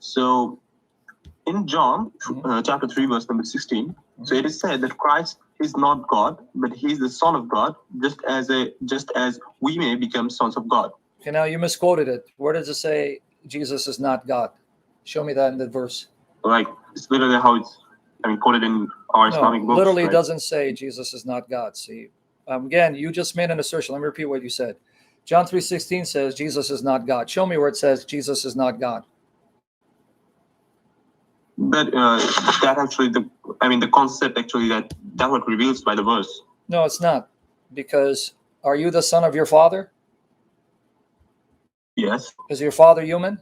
So in John chapter 3, verse number 16, so it is said that Christ is not God, but he is the Son of God, just as we may become sons of God. Okay, now you misquoted it. Where does it say Jesus is not God? Show me that in the verse. Like, it's literally how it's quoted in our Islamic books. Literally right? It doesn't say Jesus is not God. See, again, you just made an assertion. Let me repeat what you said. John 3:16 says Jesus is not God. Show me where it says Jesus is not God. But that actually, the concept actually that what reveals by the verse. No, it's not. Because are you the son of your father? Yes. Is your father human?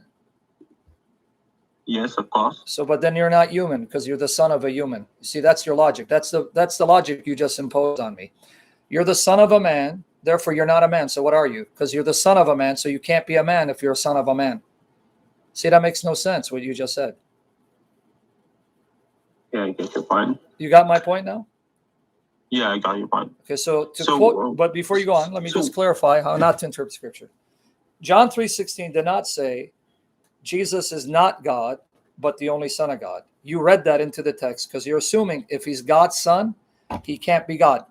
Yes, of course. So, but then you're not human because you're the son of a human. See, that's your logic. That's the logic you just imposed on me. You're the son of a man, therefore you're not a man. So what are you? Because you're the son of a man, so you can't be a man if you're a son of a man. See, that makes no sense, what you just said. Yeah, I get your point. You got my point now? Yeah, I got your point. Okay, so quote, but before you go on, let me just clarify how not to interpret scripture. John 3:16 did not say Jesus is not God, but the only Son of God. You read that into the text because you're assuming if he's God's son, he can't be God.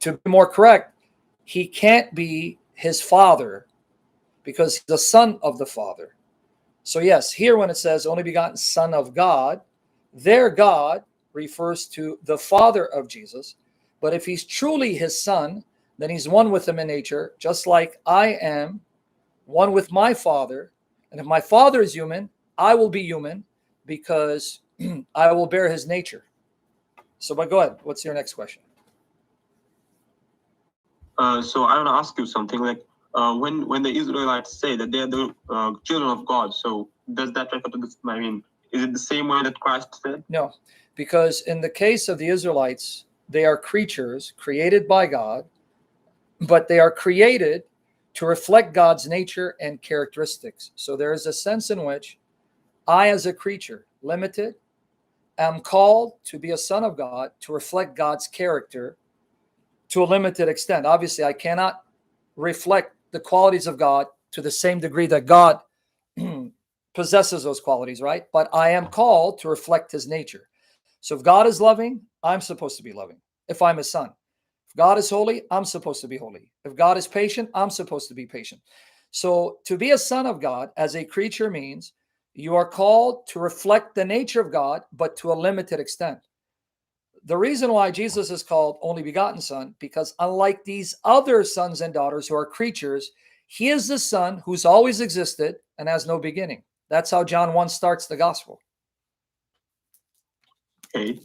To be more correct, he can't be his father because he's the son of the Father. So yes, here when it says only begotten Son of God, their God refers to the Father of Jesus. But if he's truly his son, then he's one with him in nature, just like I am one with my Father. And if my Father is human, I will be human because I will bear his nature. So, but go ahead. What's your next question? So I want to ask you something like, when the Israelites say that they are the children of God, so does that refer to this? Is it the same way that Christ said? No, because in the case of the Israelites, they are creatures created by God, but they are created to reflect God's nature and characteristics. So there is a sense in which I, as a creature, limited, am called to be a son of God, to reflect God's character to a limited extent. Obviously, I cannot reflect the qualities of God to the same degree that God possesses those qualities, right? But I am called to reflect his nature. So if God is loving, I'm supposed to be loving if I'm his son. If God is holy, I'm supposed to be holy. If God is patient, I'm supposed to be patient. So to be a son of God as a creature means you are called to reflect the nature of God, but to a limited extent. The reason why Jesus is called only begotten son, because unlike these other sons and daughters who are creatures, he is the son who's always existed and has no beginning. That's how John 1 starts the gospel. Okay.